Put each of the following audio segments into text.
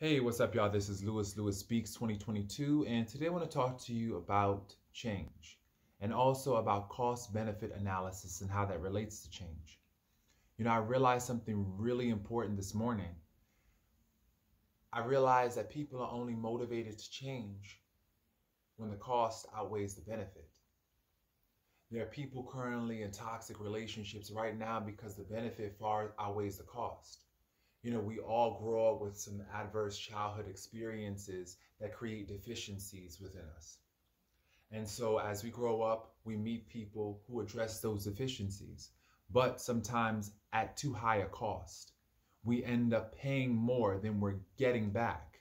Hey, what's up, y'all? This is Lewis Speaks 2022, and today I want to talk to you about change and also about cost-benefit analysis and how that relates to change. I realized something really important this morning. I realized that people are only motivated to change when the cost outweighs the benefit. There are people currently in toxic relationships right now because the benefit far outweighs the cost. We all grow up with some adverse childhood experiences that create deficiencies within us. And so as we grow up, we meet people who address those deficiencies, but sometimes at too high a cost. We end up paying more than we're getting back.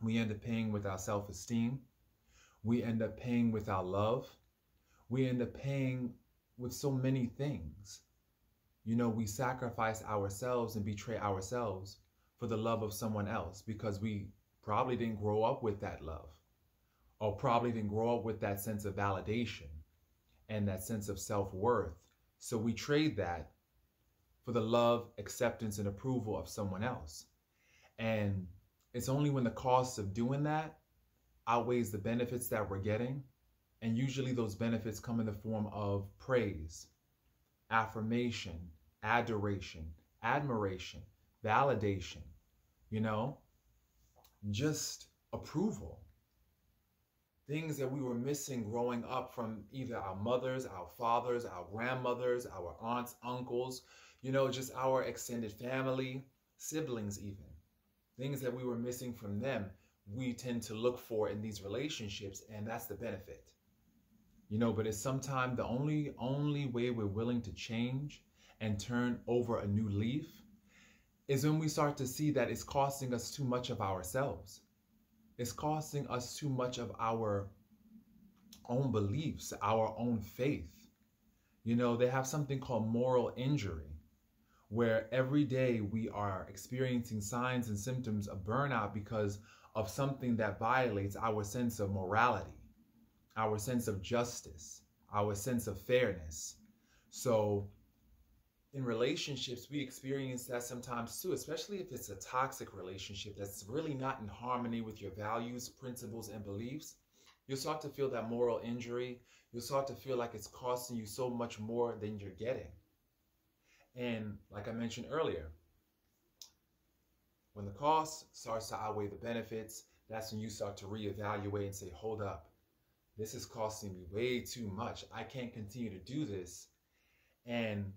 We end up paying with our self-esteem. We end up paying with our love. We end up paying with so many things. We sacrifice ourselves and betray ourselves for the love of someone else because we probably didn't grow up with that love, or probably didn't grow up with that sense of validation and that sense of self-worth. So we trade that for the love, acceptance, and approval of someone else. And it's only when the cost of doing that outweighs the benefits that we're getting. And usually those benefits come in the form of praise, affirmation, adoration, admiration, validation, just approval. Things that we were missing growing up from either our mothers, our fathers, our grandmothers, our aunts, uncles, just our extended family, siblings even. Things that we were missing from them, we tend to look for in these relationships, and that's the benefit. But it's sometimes the only way we're willing to change and turn over a new leaf is when we start to see that it's costing us too much of ourselves. It's costing us too much of our own beliefs, our own faith. They have something called moral injury, where every day we are experiencing signs and symptoms of burnout because of something that violates our sense of morality, our sense of justice, our sense of fairness. So in relationships, we experience that sometimes too, especially if it's a toxic relationship that's really not in harmony with your values, principles, and beliefs. You'll start to feel that moral injury. You'll start to feel like it's costing you so much more than you're getting. And like I mentioned earlier, when the cost starts to outweigh the benefits, that's when you start to reevaluate and say, hold up. This is costing me way too much. I can't continue to do this and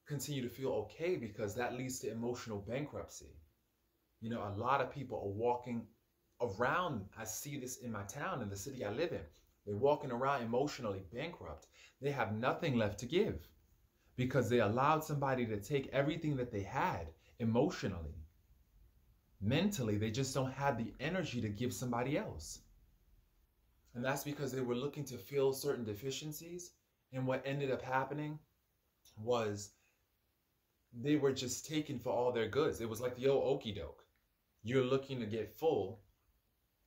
continue to feel okay, because that leads to emotional bankruptcy. A lot of people are walking around. I see this in my town, in the city I live in. They're walking around emotionally bankrupt. They have nothing left to give because they allowed somebody to take everything that they had emotionally. Mentally, they just don't have the energy to give somebody else. And that's because they were looking to fill certain deficiencies. And what ended up happening was they were just taken for all their goods. It was like the old okey doke. You're looking to get full,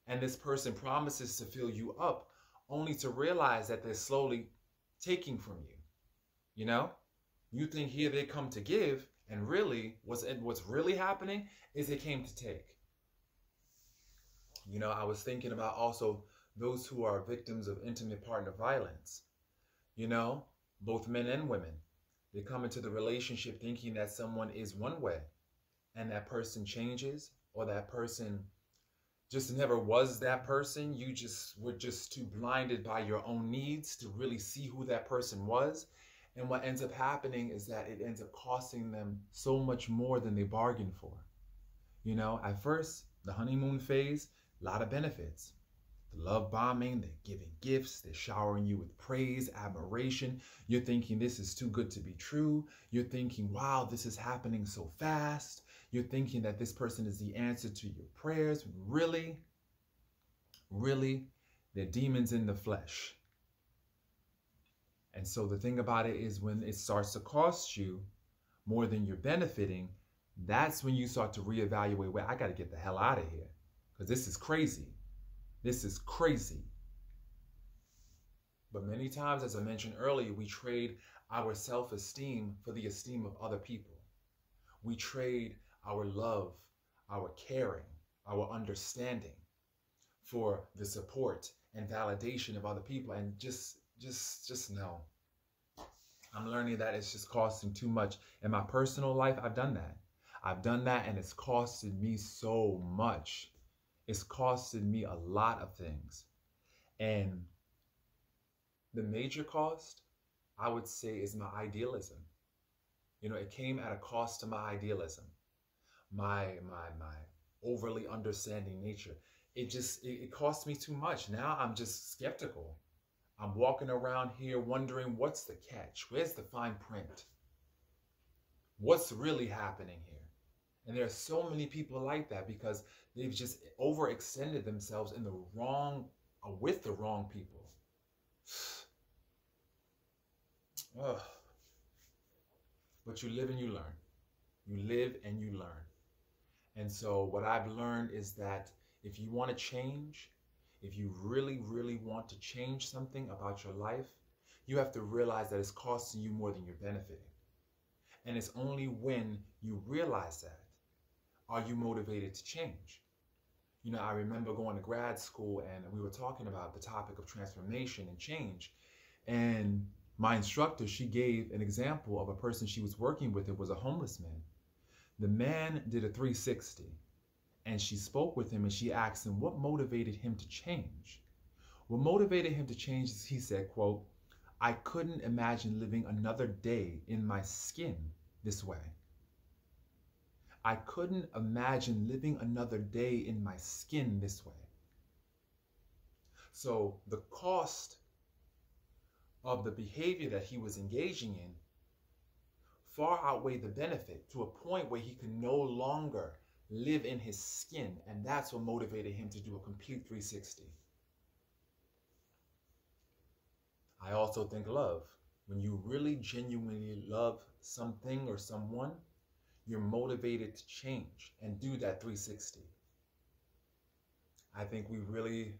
and this person promises to fill you up, only to realize that they're slowly taking from you. You think here they come to give, and really what's really happening is they came to take. I was thinking about also those who are victims of intimate partner violence, both men and women. They come into the relationship thinking that someone is one way, and that person changes, or that person just never was that person. You were just too blinded by your own needs to really see who that person was. And what ends up happening is that it ends up costing them so much more than they bargained for. At first, the honeymoon phase, a lot of benefits. The love bombing, they're giving gifts, they're showering you with praise, admiration. You're thinking this is too good to be true. You're thinking, wow, this is happening so fast. You're thinking that this person is the answer to your prayers. Really, they're demons in the flesh. And so the thing about it is, when it starts to cost you more than you're benefiting, that's when you start to reevaluate, well, I got to get the hell out of here, because this is crazy. This is crazy. But many times, as I mentioned earlier, we trade our self-esteem for the esteem of other people. We trade our love, our caring, our understanding for the support and validation of other people. And just know, I'm learning that it's just costing too much. In my personal life, I've done that. And it's costed me so much. It's costed me a lot of things. And the major cost, I would say, is my idealism. It came at a cost to my idealism, my overly understanding nature. It cost me too much. Now I'm just skeptical. I'm walking around here wondering, what's the catch? Where's the fine print? What's really happening here? And there are so many people like that because they've just overextended themselves with the wrong people. Ugh. But you live and you learn. You live and you learn. And so what I've learned is that if you want to change, if you really, really want to change something about your life, you have to realize that it's costing you more than you're benefiting. And it's only when you realize that are you motivated to change. I remember going to grad school and we were talking about the topic of transformation and change. And my instructor, she gave an example of a person she was working with. It was a homeless man. The man did a 360 and she spoke with him and she asked him what motivated him to change. What motivated him to change is, he said, quote, "I couldn't imagine living another day in my skin this way. I couldn't imagine living another day in my skin this way." So the cost of the behavior that he was engaging in far outweighed the benefit to a point where he could no longer live in his skin. And that's what motivated him to do a complete 360. I also think love. When you really genuinely love something or someone, you're motivated to change and do that 360. I think we really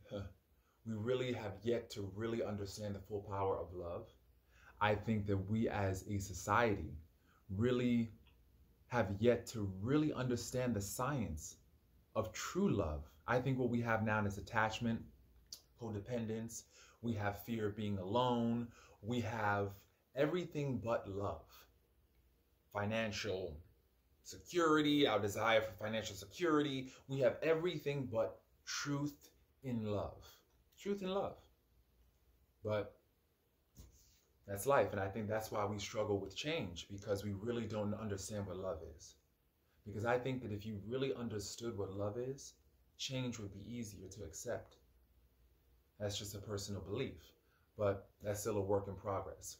have yet to really understand the full power of love. I think that we as a society really have yet to really understand the science of true love. I think what we have now is attachment, codependence. We have fear of being alone. We have everything but love. Financial security, our desire for financial security. We have everything but truth in love. Truth in love. But that's life. And I think that's why we struggle with change, because we really don't understand what love is. Because I think that if you really understood what love is, change would be easier to accept. That's just a personal belief, but that's still a work in progress.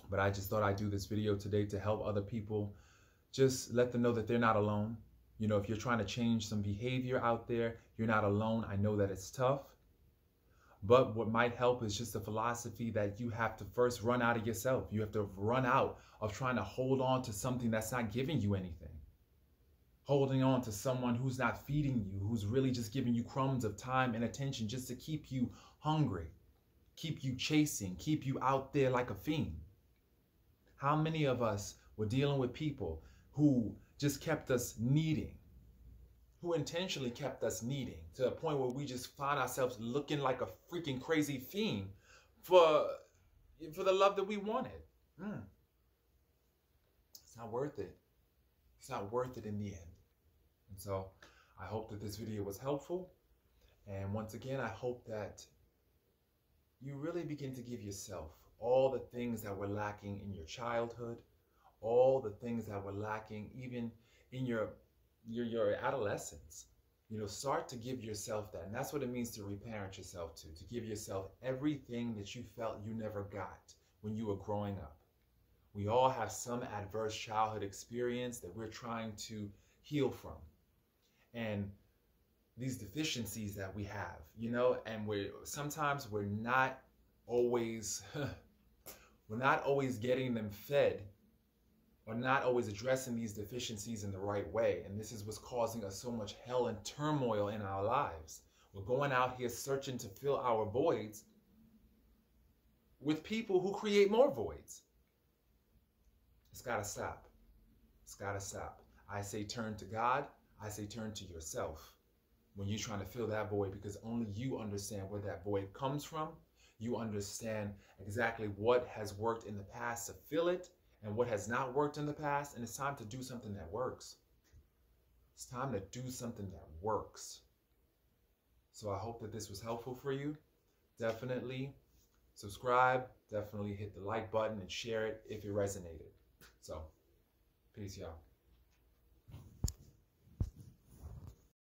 But I just thought I'd do this video today to help other people, just let them know that they're not alone. If you're trying to change some behavior out there, you're not alone. I know that it's tough. But what might help is just the philosophy that you have to first run out of yourself. You have to run out of trying to hold on to something that's not giving you anything. Holding on to someone who's not feeding you, who's really just giving you crumbs of time and attention just to keep you hungry, keep you chasing, keep you out there like a fiend. How many of us were dealing with people who just kept us needing, who intentionally kept us needing to the point where we just found ourselves looking like a freaking crazy fiend for the love that we wanted? It's not worth it. It's not worth it in the end. And so I hope that this video was helpful. And once again, I hope that you really begin to give yourself all the things that were lacking in your childhood, all the things that were lacking even in your adolescence. Start to give yourself that. And that's what it means to reparent yourself, to give yourself everything that you felt you never got when you were growing up. We all have some adverse childhood experience that we're trying to heal from. And these deficiencies that we have, and sometimes we're not always getting them fed, or not always addressing these deficiencies in the right way. And this is what's causing us so much hell and turmoil in our lives. We're going out here searching to fill our voids with people who create more voids. It's got to stop. It's got to stop. I say turn to God. I say turn to yourself when you're trying to fill that void, because only you understand where that void comes from. You understand exactly what has worked in the past to fill it and what has not worked in the past. And it's time to do something that works. It's time to do something that works. So I hope that this was helpful for you. Definitely subscribe. Definitely hit the like button and share it if it resonated. So, peace, y'all.